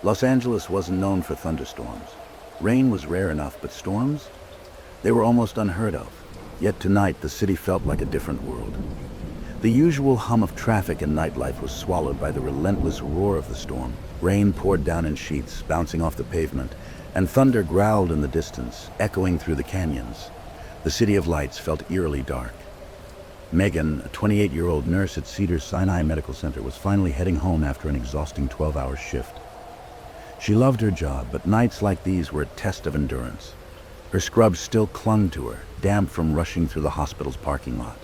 Los Angeles wasn't known for thunderstorms. Rain was rare enough, but storms? They were almost unheard of. Yet tonight, the city felt like a different world. The usual hum of traffic and nightlife was swallowed by the relentless roar of the storm. Rain poured down in sheets, bouncing off the pavement, and thunder growled in the distance, echoing through the canyons. The City of Lights felt eerily dark. Megan, a 28-year-old nurse at Cedars-Sinai Medical Center, was finally heading home after an exhausting 12-hour shift. She loved her job, but nights like these were a test of endurance. Her scrubs still clung to her, damp from rushing through the hospital's parking lot.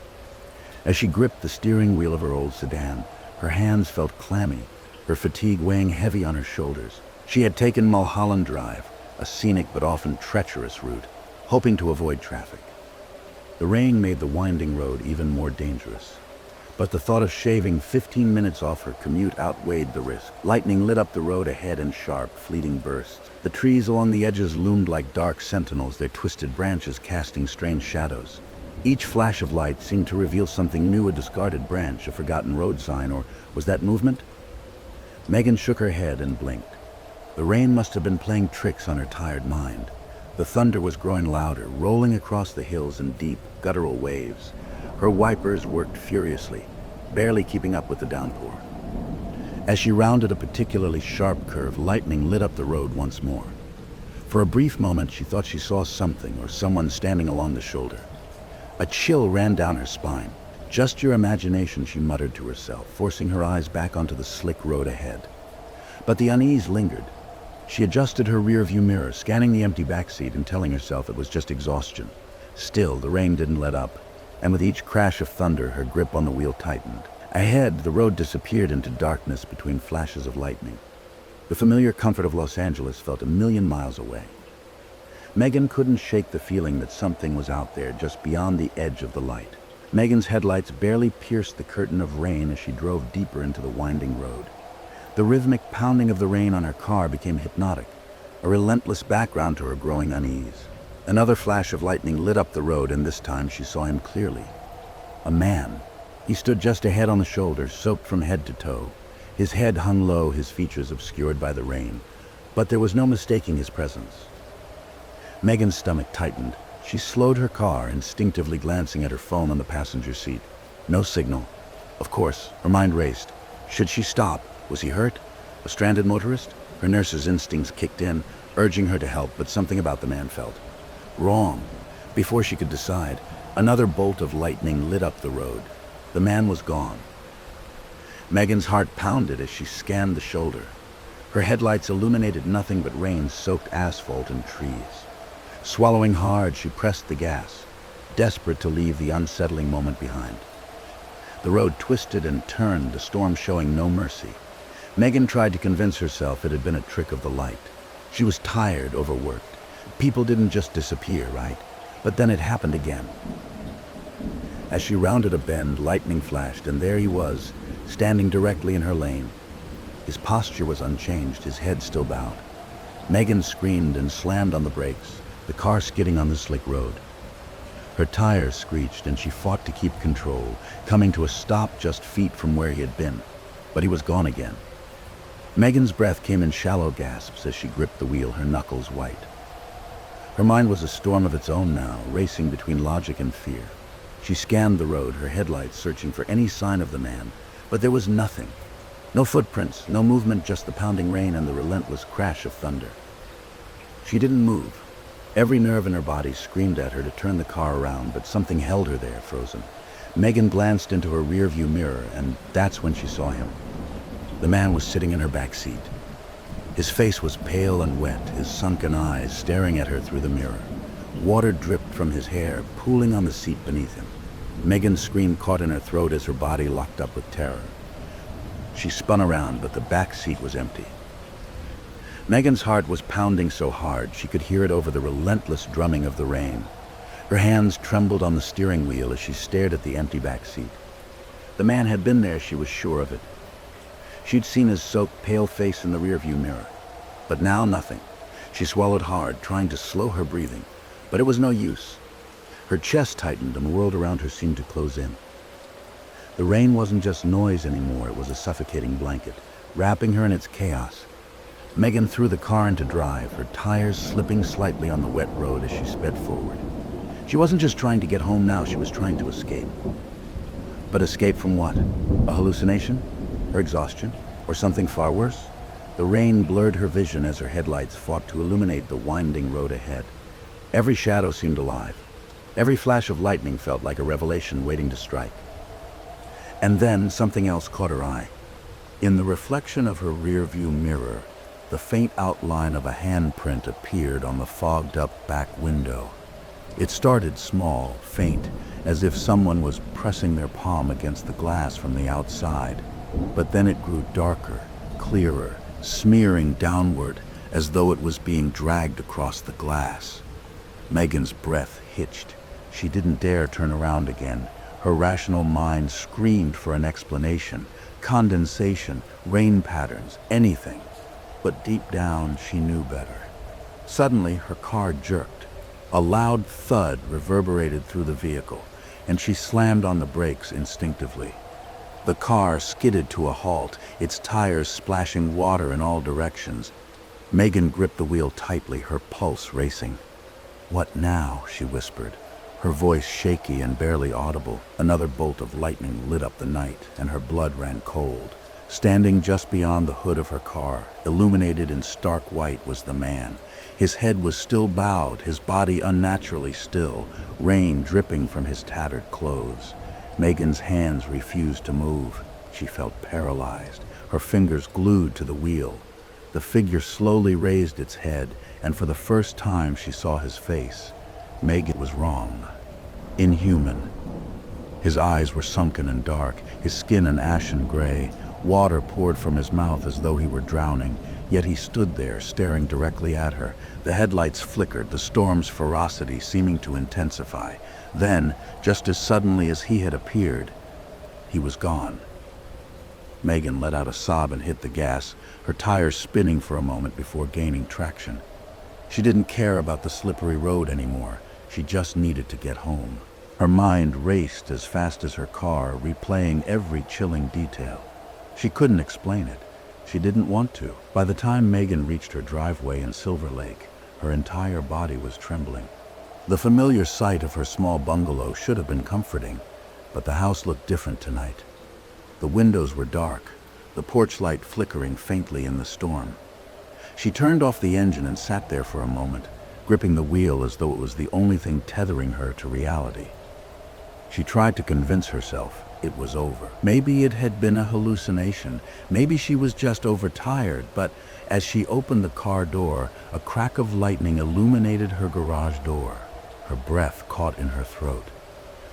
As she gripped the steering wheel of her old sedan, her hands felt clammy, her fatigue weighing heavy on her shoulders. She had taken Mulholland Drive, a scenic but often treacherous route, hoping to avoid traffic. The rain made the winding road even more dangerous. But the thought of shaving 15 minutes off her commute outweighed the risk. Lightning lit up the road ahead in sharp, fleeting bursts. The trees along the edges loomed like dark sentinels, their twisted branches casting strange shadows. Each flash of light seemed to reveal something new, a discarded branch, a forgotten road sign, or was that movement? Megan shook her head and blinked. The rain must have been playing tricks on her tired mind. The thunder was growing louder, rolling across the hills in deep, guttural waves. Her wipers worked furiously, barely keeping up with the downpour. As she rounded a particularly sharp curve, lightning lit up the road once more. For a brief moment, she thought she saw something or someone standing along the shoulder. A chill ran down her spine. "Just your imagination," she muttered to herself, forcing her eyes back onto the slick road ahead. But the unease lingered. She adjusted her rearview mirror, scanning the empty backseat and telling herself it was just exhaustion. Still, the rain didn't let up, and with each crash of thunder, her grip on the wheel tightened. Ahead, the road disappeared into darkness between flashes of lightning. The familiar comfort of Los Angeles felt a million miles away. Megan couldn't shake the feeling that something was out there just beyond the edge of the light. Megan's headlights barely pierced the curtain of rain as she drove deeper into the winding road. The rhythmic pounding of the rain on her car became hypnotic, a relentless background to her growing unease. Another flash of lightning lit up the road, and this time she saw him clearly. A man. He stood just ahead on the shoulder, soaked from head to toe. His head hung low, his features obscured by the rain, but there was no mistaking his presence. Megan's stomach tightened. She slowed her car, instinctively glancing at her phone on the passenger seat. No signal. Of course, her mind raced. Should she stop? Was he hurt? A stranded motorist? Her nurse's instincts kicked in, urging her to help, but something about the man felt wrong. Before she could decide, another bolt of lightning lit up the road. The man was gone. Megan's heart pounded as she scanned the shoulder. Her headlights illuminated nothing but rain-soaked asphalt and trees. Swallowing hard, she pressed the gas, desperate to leave the unsettling moment behind. The road twisted and turned, the storm showing no mercy. Megan tried to convince herself it had been a trick of the light. She was tired, overworked. People didn't just disappear, right? But then it happened again. As she rounded a bend, lightning flashed, and there he was, standing directly in her lane. His posture was unchanged, his head still bowed. Megan screamed and slammed on the brakes, the car skidding on the slick road. Her tires screeched, and she fought to keep control, coming to a stop just feet from where he had been. But he was gone again. Megan's breath came in shallow gasps as she gripped the wheel, her knuckles white. Her mind was a storm of its own now, racing between logic and fear. She scanned the road, her headlights searching for any sign of the man, but there was nothing. No footprints, no movement, just the pounding rain and the relentless crash of thunder. She didn't move. Every nerve in her body screamed at her to turn the car around, but something held her there, frozen. Megan glanced into her rearview mirror, and that's when she saw him. The man was sitting in her back seat. His face was pale and wet, his sunken eyes staring at her through the mirror. Water dripped from his hair, pooling on the seat beneath him. Megan's scream caught in her throat as her body locked up with terror. She spun around, but the back seat was empty. Megan's heart was pounding so hard she could hear it over the relentless drumming of the rain. Her hands trembled on the steering wheel as she stared at the empty back seat. The man had been there, she was sure of it. She'd seen his soaked, pale face in the rearview mirror. But now nothing. She swallowed hard, trying to slow her breathing. But it was no use. Her chest tightened and the world around her seemed to close in. The rain wasn't just noise anymore, it was a suffocating blanket, wrapping her in its chaos. Megan threw the car into drive, her tires slipping slightly on the wet road as she sped forward. She wasn't just trying to get home now, she was trying to escape. But escape from what? A hallucination? Her exhaustion? Or something far worse? The rain blurred her vision as her headlights fought to illuminate the winding road ahead. Every shadow seemed alive. Every flash of lightning felt like a revelation waiting to strike. And then something else caught her eye. In the reflection of her rearview mirror, the faint outline of a handprint appeared on the fogged-up back window. It started small, faint, as if someone was pressing their palm against the glass from the outside. But then it grew darker, clearer, smearing downward as though it was being dragged across the glass. Megan's breath hitched. She didn't dare turn around again. Her rational mind screamed for an explanation, condensation, rain patterns, anything. But deep down, she knew better. Suddenly, her car jerked. A loud thud reverberated through the vehicle, and she slammed on the brakes instinctively. The car skidded to a halt, its tires splashing water in all directions. Megan gripped the wheel tightly, her pulse racing. "What now?" she whispered, her voice shaky and barely audible. Another bolt of lightning lit up the night, and her blood ran cold. Standing just beyond the hood of her car, illuminated in stark white, was the man. His head was still bowed, his body unnaturally still, rain dripping from his tattered clothes. Megan's hands refused to move. She felt paralyzed, her fingers glued to the wheel. The figure slowly raised its head, and for the first time she saw his face. Megan was wrong. Inhuman. His eyes were sunken and dark, his skin an ashen gray. Water poured from his mouth as though he were drowning, yet he stood there, staring directly at her. The headlights flickered, the storm's ferocity seeming to intensify. Then, just as suddenly as he had appeared, he was gone. Megan let out a sob and hit the gas, her tires spinning for a moment before gaining traction. She didn't care about the slippery road anymore. She just needed to get home. Her mind raced as fast as her car, replaying every chilling detail. She couldn't explain it. She didn't want to. By the time Megan reached her driveway in Silver Lake, her entire body was trembling. The familiar sight of her small bungalow should have been comforting, but the house looked different tonight. The windows were dark, the porch light flickering faintly in the storm. She turned off the engine and sat there for a moment, gripping the wheel as though it was the only thing tethering her to reality. She tried to convince herself it was over. Maybe it had been a hallucination. Maybe she was just overtired, but as she opened the car door, a crack of lightning illuminated her garage door. Her breath caught in her throat.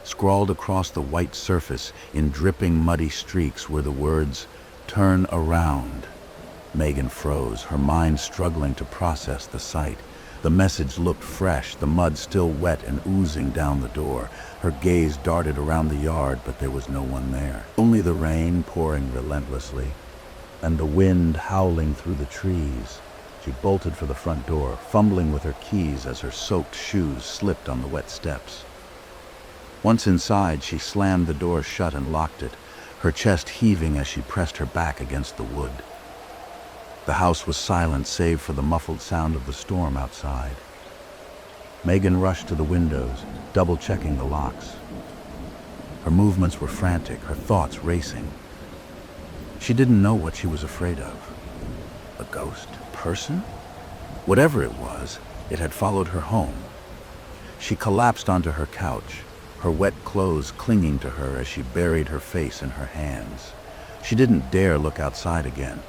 Scrawled across the white surface in dripping muddy streaks were the words, "Turn around." Megan froze, her mind struggling to process the sight. The message looked fresh, the mud still wet and oozing down the door. Her gaze darted around the yard, but there was no one there. Only the rain pouring relentlessly, and the wind howling through the trees. She bolted for the front door, fumbling with her keys as her soaked shoes slipped on the wet steps. Once inside, she slammed the door shut and locked it, her chest heaving as she pressed her back against the wood. The house was silent save for the muffled sound of the storm outside. Megan rushed to the windows, double-checking the locks. Her movements were frantic, her thoughts racing. She didn't know what she was afraid of. A ghost? Person? Whatever it was, it had followed her home. She collapsed onto her couch, her wet clothes clinging to her as she buried her face in her hands. She didn't dare look outside again.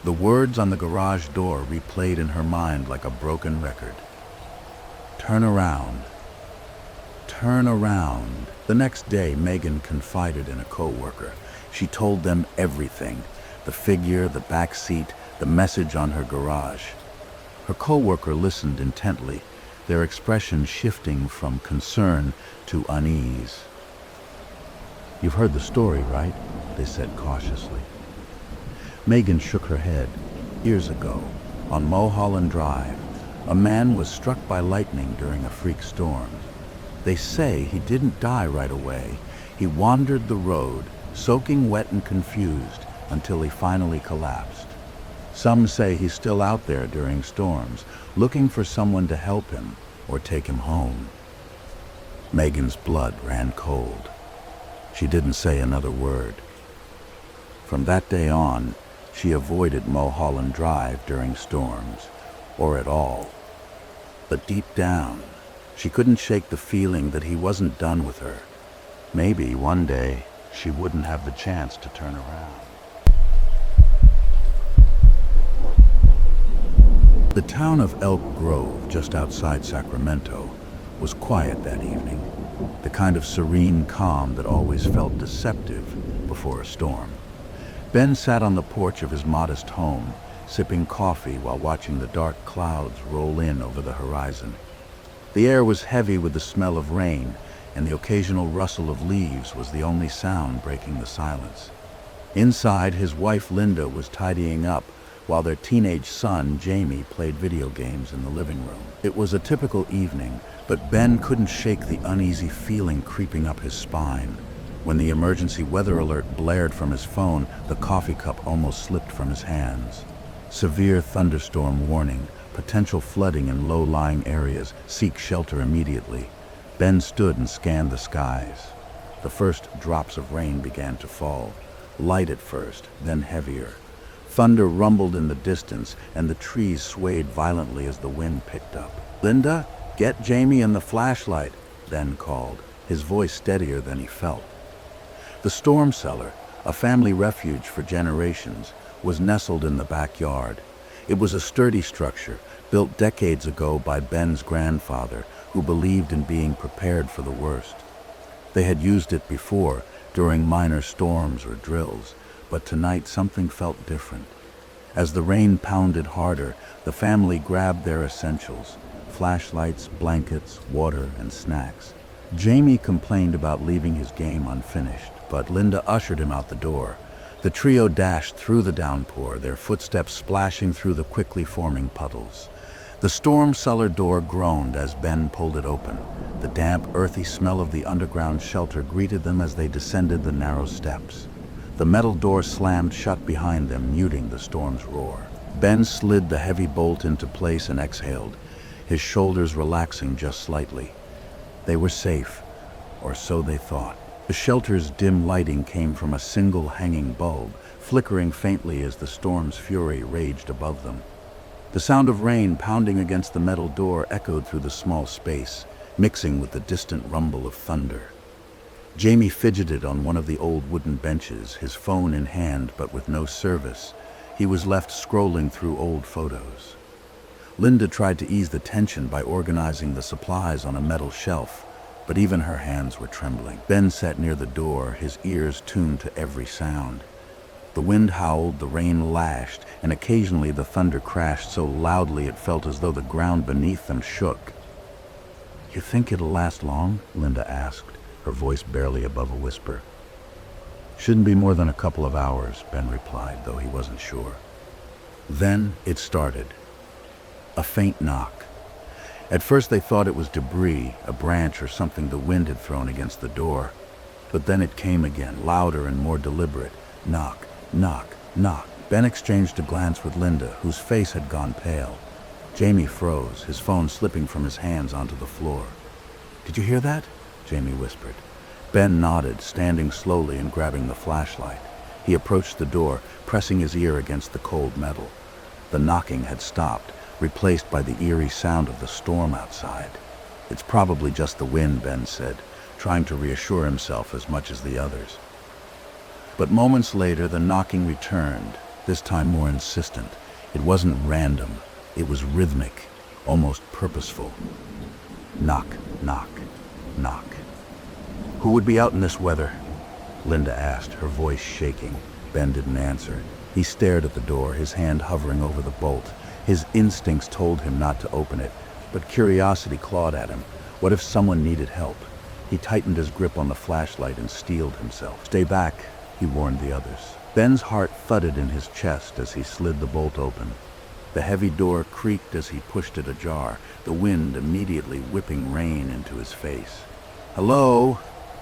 The words on the garage door replayed in her mind like a broken record. Turn around. Turn around. The next day, Megan confided in a coworker. She told them everything. The figure, the back seat, the message on her garage. Her coworker listened intently, their expression shifting from concern to unease. "You've heard the story, right?" they said cautiously. Megan shook her head. Years ago, on Mulholland Drive, a man was struck by lightning during a freak storm. They say he didn't die right away. He wandered the road, soaking wet and confused, until he finally collapsed. Some say he's still out there during storms, looking for someone to help him or take him home. Megan's blood ran cold. She didn't say another word. From that day on, she avoided Mulholland Drive during storms, or at all. But deep down, she couldn't shake the feeling that he wasn't done with her. Maybe one day she wouldn't have the chance to turn around. The town of Elk Grove, just outside Sacramento, was quiet that evening, the kind of serene calm that always felt deceptive before a storm. Ben sat on the porch of his modest home, sipping coffee while watching the dark clouds roll in over the horizon. The air was heavy with the smell of rain, and the occasional rustle of leaves was the only sound breaking the silence. Inside, his wife Linda was tidying up, while their teenage son, Jamie, played video games in the living room. It was a typical evening, but Ben couldn't shake the uneasy feeling creeping up his spine. When the emergency weather alert blared from his phone, the coffee cup almost slipped from his hands. Severe thunderstorm warning, potential flooding in low-lying areas, seek shelter immediately. Ben stood and scanned the skies. The first drops of rain began to fall, light at first, then heavier. Thunder rumbled in the distance, and the trees swayed violently as the wind picked up. "Linda, get Jamie and the flashlight," Ben called, his voice steadier than he felt. The storm cellar, a family refuge for generations, was nestled in the backyard. It was a sturdy structure, built decades ago by Ben's grandfather, who believed in being prepared for the worst. They had used it before, during minor storms or drills, but tonight something felt different. As the rain pounded harder, the family grabbed their essentials: flashlights, blankets, water, and snacks. Jamie complained about leaving his game unfinished, but Linda ushered him out the door. The trio dashed through the downpour, their footsteps splashing through the quickly forming puddles. The storm cellar door groaned as Ben pulled it open. The damp, earthy smell of the underground shelter greeted them as they descended the narrow steps. The metal door slammed shut behind them, muting the storm's roar. Ben slid the heavy bolt into place and exhaled, his shoulders relaxing just slightly. They were safe, or so they thought. The shelter's dim lighting came from a single hanging bulb, flickering faintly as the storm's fury raged above them. The sound of rain pounding against the metal door echoed through the small space, mixing with the distant rumble of thunder. Jamie fidgeted on one of the old wooden benches, his phone in hand but with no service. He was left scrolling through old photos. Linda tried to ease the tension by organizing the supplies on a metal shelf, but even her hands were trembling. Ben sat near the door, his ears tuned to every sound. The wind howled, the rain lashed, and occasionally the thunder crashed so loudly it felt as though the ground beneath them shook. "You think it'll last long?" Linda asked, her voice barely above a whisper. "Shouldn't be more than a couple of hours," Ben replied, though he wasn't sure. Then it started. A faint knock. At first they thought it was debris, a branch or something the wind had thrown against the door. But then it came again, louder and more deliberate. Knock, knock, knock. Ben exchanged a glance with Linda, whose face had gone pale. Jamie froze, his phone slipping from his hands onto the floor. "Did you hear that?" Jamie whispered. Ben nodded, standing slowly and grabbing the flashlight. He approached the door, pressing his ear against the cold metal. The knocking had stopped, replaced by the eerie sound of the storm outside. "It's probably just the wind," Ben said, trying to reassure himself as much as the others. But moments later, the knocking returned, this time more insistent. It wasn't random. It was rhythmic, almost purposeful. Knock, knock, knock. "Who would be out in this weather?" Linda asked, her voice shaking. Ben didn't answer. He stared at the door, his hand hovering over the bolt. His instincts told him not to open it, but curiosity clawed at him. What if someone needed help? He tightened his grip on the flashlight and steeled himself. "Stay back," he warned the others. Ben's heart thudded in his chest as he slid the bolt open. The heavy door creaked as he pushed it ajar, the wind immediately whipping rain into his face. "Hello?"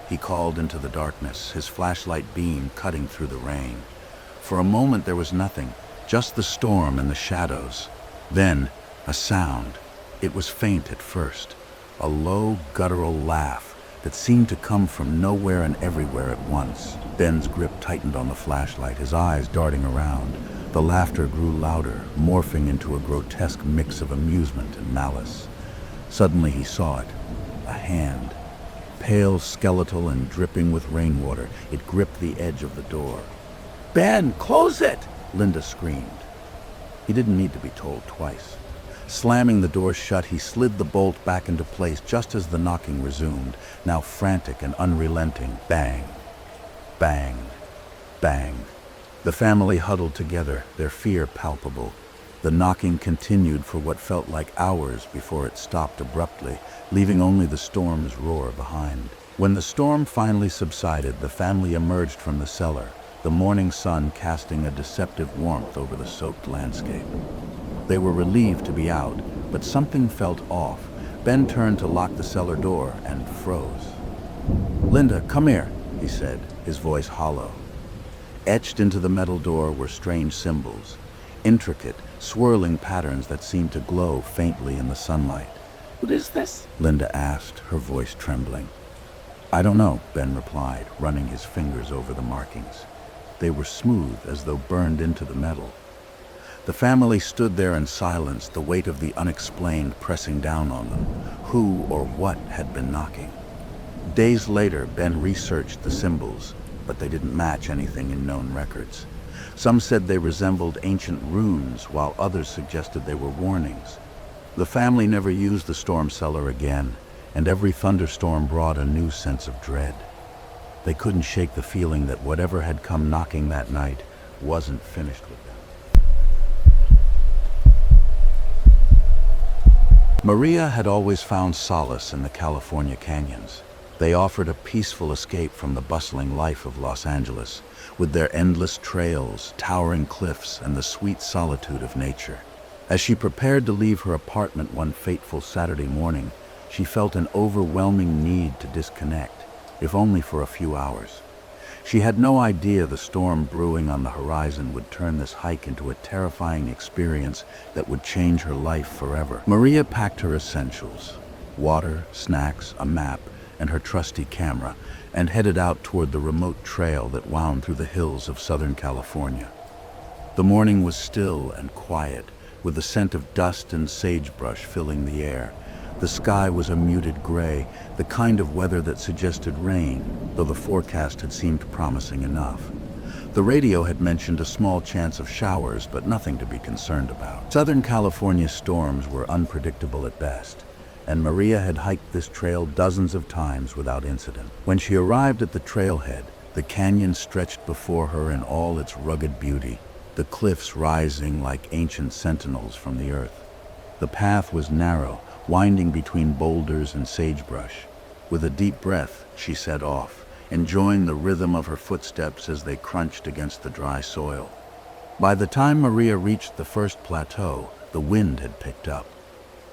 he called into the darkness, his flashlight beam cutting through the rain. For a moment there was nothing, just the storm and the shadows. Then, a sound. It was faint at first, a low, guttural laugh that seemed to come from nowhere and everywhere at once. Ben's grip tightened on the flashlight, his eyes darting around. The laughter grew louder, morphing into a grotesque mix of amusement and malice. Suddenly he saw it, a hand. Pale, skeletal, and dripping with rainwater, it gripped the edge of the door. "Ben, close it!" Linda screamed. He didn't need to be told twice. Slamming the door shut, he slid the bolt back into place just as the knocking resumed, now frantic and unrelenting. Bang, bang, bang. The family huddled together, their fear palpable. The knocking continued for what felt like hours before it stopped abruptly, leaving only the storm's roar behind. When the storm finally subsided, the family emerged from the cellar, the morning sun casting a deceptive warmth over the soaked landscape. They were relieved to be out, but something felt off. Ben turned to lock the cellar door and froze. "Linda, come here," he said, his voice hollow. Etched into the metal door were strange symbols, intricate, swirling patterns that seemed to glow faintly in the sunlight. "What is this?" Linda asked, her voice trembling. "I don't know," Ben replied, running his fingers over the markings. They were smooth, as though burned into the metal. The family stood there in silence, the weight of the unexplained pressing down on them. Who or what had been knocking? Days later, Ben researched the symbols, but they didn't match anything in known records. Some said they resembled ancient runes, while others suggested they were warnings. The family never used the storm cellar again, and every thunderstorm brought a new sense of dread. They couldn't shake the feeling that whatever had come knocking that night wasn't finished with them. Maria had always found solace in the California canyons. They offered a peaceful escape from the bustling life of Los Angeles, with their endless trails, towering cliffs, and the sweet solitude of nature. As she prepared to leave her apartment one fateful Saturday morning, she felt an overwhelming need to disconnect, if only for a few hours. She had no idea the storm brewing on the horizon would turn this hike into a terrifying experience that would change her life forever. Maria packed her essentials, water, snacks, a map, and her trusty camera, and headed out toward the remote trail that wound through the hills of Southern California. The morning was still and quiet, with the scent of dust and sagebrush filling the air. The sky was a muted gray, the kind of weather that suggested rain, though the forecast had seemed promising enough. The radio had mentioned a small chance of showers, but nothing to be concerned about. Southern California storms were unpredictable at best, and Maria had hiked this trail dozens of times without incident. When she arrived at the trailhead, the canyon stretched before her in all its rugged beauty, the cliffs rising like ancient sentinels from the earth. The path was narrow, winding between boulders and sagebrush. With a deep breath, she set off, enjoying the rhythm of her footsteps as they crunched against the dry soil. By the time Maria reached the first plateau, the wind had picked up.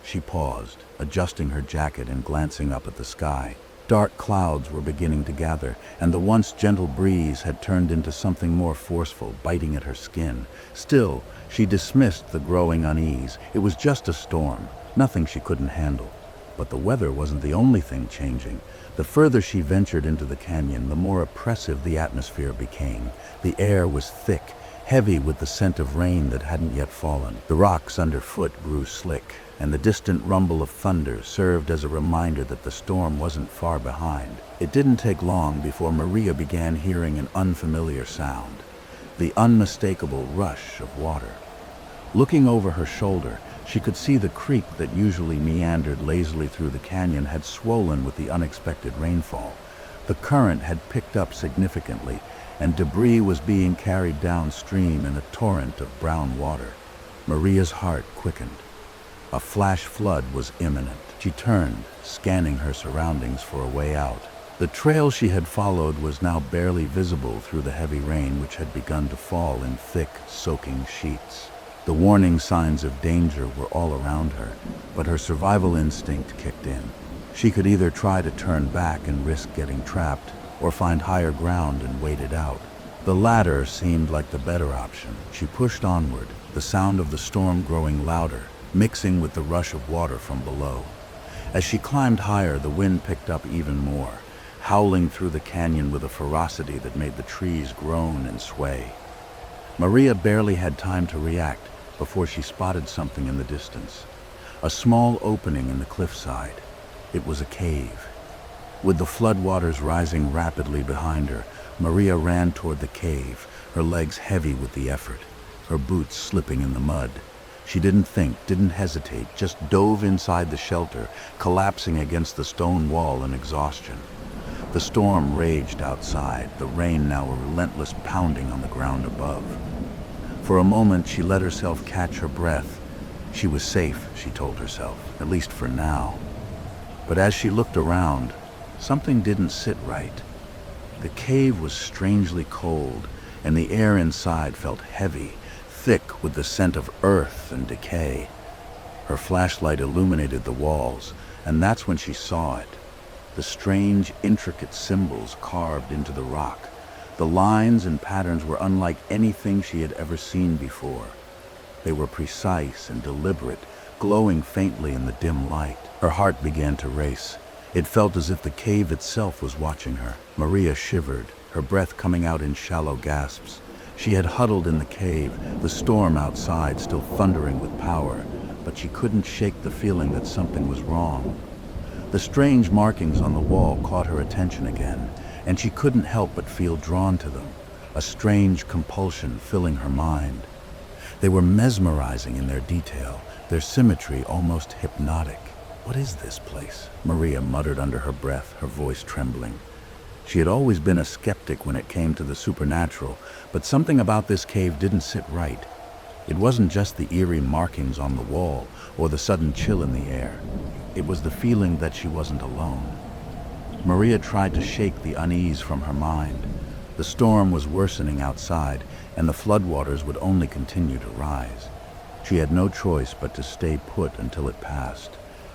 She paused, adjusting her jacket and glancing up at the sky. Dark clouds were beginning to gather, and the once gentle breeze had turned into something more forceful, biting at her skin. Still, she dismissed the growing unease. It was just a storm, nothing she couldn't handle. But the weather wasn't the only thing changing. The further she ventured into the canyon, the more oppressive the atmosphere became. The air was thick, heavy with the scent of rain that hadn't yet fallen. The rocks underfoot grew slick, and the distant rumble of thunder served as a reminder that the storm wasn't far behind. It didn't take long before Maria began hearing an unfamiliar sound, the unmistakable rush of water. Looking over her shoulder, she could see the creek that usually meandered lazily through the canyon had swollen with the unexpected rainfall. The current had picked up significantly, and debris was being carried downstream in a torrent of brown water. Maria's heart quickened. A flash flood was imminent. She turned, scanning her surroundings for a way out. The trail she had followed was now barely visible through the heavy rain which had begun to fall in thick, soaking sheets. The warning signs of danger were all around her, but her survival instinct kicked in. She could either try to turn back and risk getting trapped, or find higher ground and wait it out. The latter seemed like the better option. She pushed onward, the sound of the storm growing louder, mixing with the rush of water from below. As she climbed higher, the wind picked up even more, howling through the canyon with a ferocity that made the trees groan and sway. Maria barely had time to react before she spotted something in the distance. A small opening in the cliffside. It was a cave. With the floodwaters rising rapidly behind her, Maria ran toward the cave, her legs heavy with the effort, her boots slipping in the mud. She didn't think, didn't hesitate, just dove inside the shelter, collapsing against the stone wall in exhaustion. The storm raged outside, the rain now a relentless pounding on the ground above. For a moment, she let herself catch her breath. She was safe, she told herself, at least for now. But as she looked around, something didn't sit right. The cave was strangely cold, and the air inside felt heavy, thick with the scent of earth and decay. Her flashlight illuminated the walls, and that's when she saw it. The strange, intricate symbols carved into the rock. The lines and patterns were unlike anything she had ever seen before. They were precise and deliberate, glowing faintly in the dim light. Her heart began to race. It felt as if the cave itself was watching her. Maria shivered, her breath coming out in shallow gasps. She had huddled in the cave, the storm outside still thundering with power, but she couldn't shake the feeling that something was wrong. The strange markings on the wall caught her attention again, and she couldn't help but feel drawn to them, a strange compulsion filling her mind. They were mesmerizing in their detail, their symmetry almost hypnotic. "What is this place?" Maria muttered under her breath, her voice trembling. She had always been a skeptic when it came to the supernatural, but something about this cave didn't sit right. It wasn't just the eerie markings on the wall or the sudden chill in the air. It was the feeling that she wasn't alone. Maria tried to shake the unease from her mind. The storm was worsening outside, and the floodwaters would only continue to rise. She had no choice but to stay put until it passed.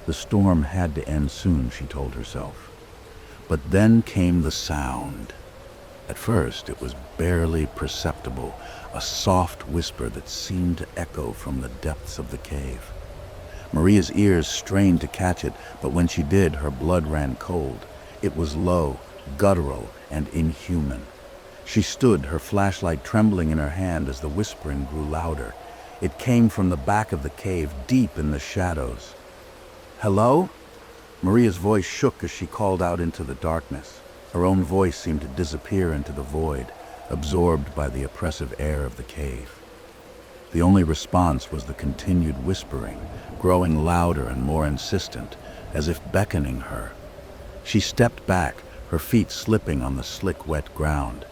The storm had to end soon, she told herself. But then came the sound. At first, it was barely perceptible, a soft whisper that seemed to echo from the depths of the cave. Maria's ears strained to catch it, but when she did, her blood ran cold. It was low, guttural, and inhuman. She stood, her flashlight trembling in her hand as the whispering grew louder. It came from the back of the cave, deep in the shadows. "Hello?" Maria's voice shook as she called out into the darkness. Her own voice seemed to disappear into the void, absorbed by the oppressive air of the cave. The only response was the continued whispering, growing louder and more insistent, as if beckoning her. She stepped back, her feet slipping on the slick, wet ground.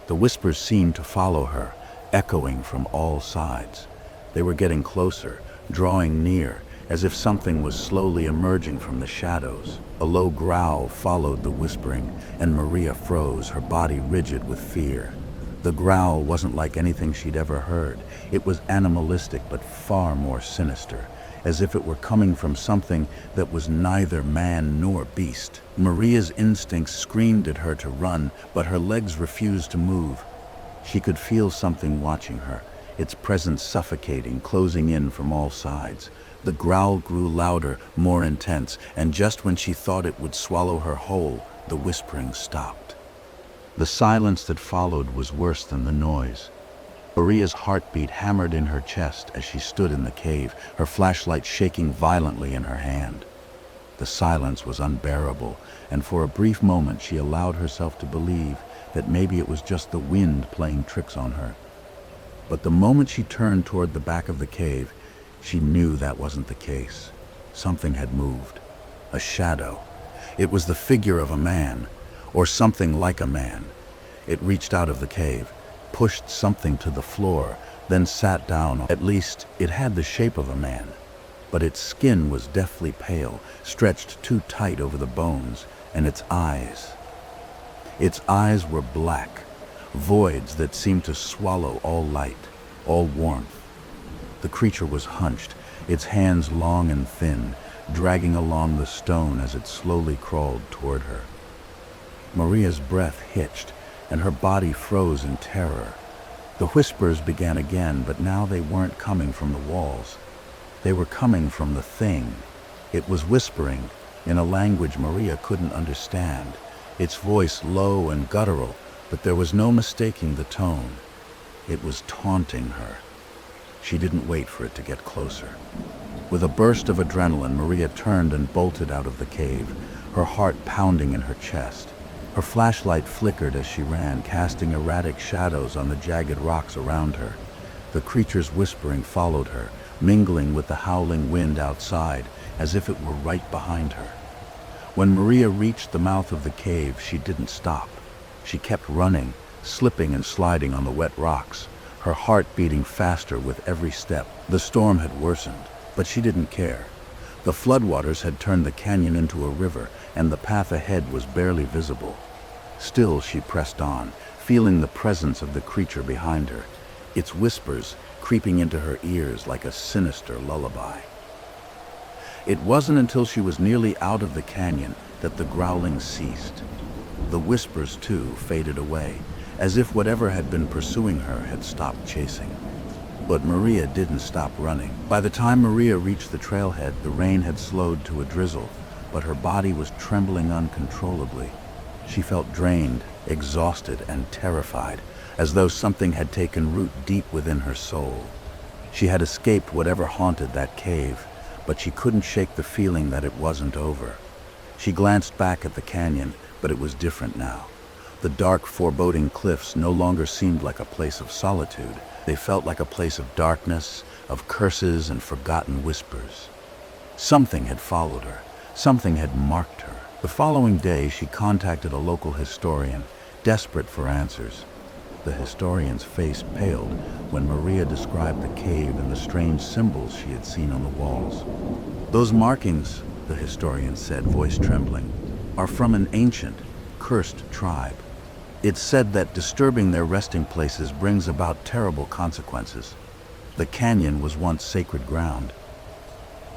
The whispers seemed to follow her, echoing from all sides. They were getting closer, drawing near, as if something was slowly emerging from the shadows. A low growl followed the whispering, and Maria froze, her body rigid with fear. The growl wasn't like anything she'd ever heard. It was animalistic but far more sinister, as if it were coming from something that was neither man nor beast. Maria's instincts screamed at her to run, but her legs refused to move. She could feel something watching her, its presence suffocating, closing in from all sides. The growl grew louder, more intense, and just when she thought it would swallow her whole, the whispering stopped. The silence that followed was worse than the noise. Maria's heartbeat hammered in her chest as she stood in the cave, her flashlight shaking violently in her hand. The silence was unbearable, and for a brief moment she allowed herself to believe that maybe it was just the wind playing tricks on her. But the moment she turned toward the back of the cave, she knew that wasn't the case. Something had moved. A shadow. It was the figure of a man, or something like a man. It reached out of the cave, pushed something to the floor, then sat down. At least, it had the shape of a man. But its skin was deathly pale, stretched too tight over the bones, and its eyes were black, voids that seemed to swallow all light, all warmth. The creature was hunched, its hands long and thin, dragging along the stone as it slowly crawled toward her. Maria's breath hitched, and her body froze in terror. The whispers began again, but now they weren't coming from the walls. They were coming from the thing. It was whispering in a language Maria couldn't understand, its voice low and guttural, but there was no mistaking the tone. It was taunting her. She didn't wait for it to get closer. With a burst of adrenaline, Maria turned and bolted out of the cave, her heart pounding in her chest. Her flashlight flickered as she ran, casting erratic shadows on the jagged rocks around her. The creature's whispering followed her, mingling with the howling wind outside, as if it were right behind her. When Maria reached the mouth of the cave, she didn't stop. She kept running, slipping and sliding on the wet rocks, her heart beating faster with every step. The storm had worsened, but she didn't care. The floodwaters had turned the canyon into a river, and the path ahead was barely visible. Still, she pressed on, feeling the presence of the creature behind her, its whispers creeping into her ears like a sinister lullaby. It wasn't until she was nearly out of the canyon that the growling ceased. The whispers, too, faded away, as if whatever had been pursuing her had stopped chasing. But Maria didn't stop running. By the time Maria reached the trailhead, the rain had slowed to a drizzle, but her body was trembling uncontrollably. She felt drained, exhausted, and terrified, as though something had taken root deep within her soul. She had escaped whatever haunted that cave, but she couldn't shake the feeling that it wasn't over. She glanced back at the canyon, but it was different now. The dark, foreboding cliffs no longer seemed like a place of solitude. They felt like a place of darkness, of curses and forgotten whispers. Something had followed her. Something had marked her. The following day, she contacted a local historian, desperate for answers. The historian's face paled when Maria described the cave and the strange symbols she had seen on the walls. "Those markings," the historian said, voice trembling, "are from an ancient, cursed tribe. It's said that disturbing their resting places brings about terrible consequences. The canyon was once sacred ground."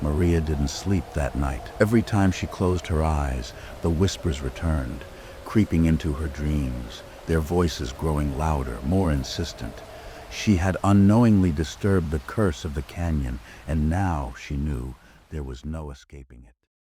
Maria didn't sleep that night. Every time she closed her eyes, the whispers returned, creeping into her dreams, their voices growing louder, more insistent. She had unknowingly disturbed the curse of the canyon, and now she knew there was no escaping it.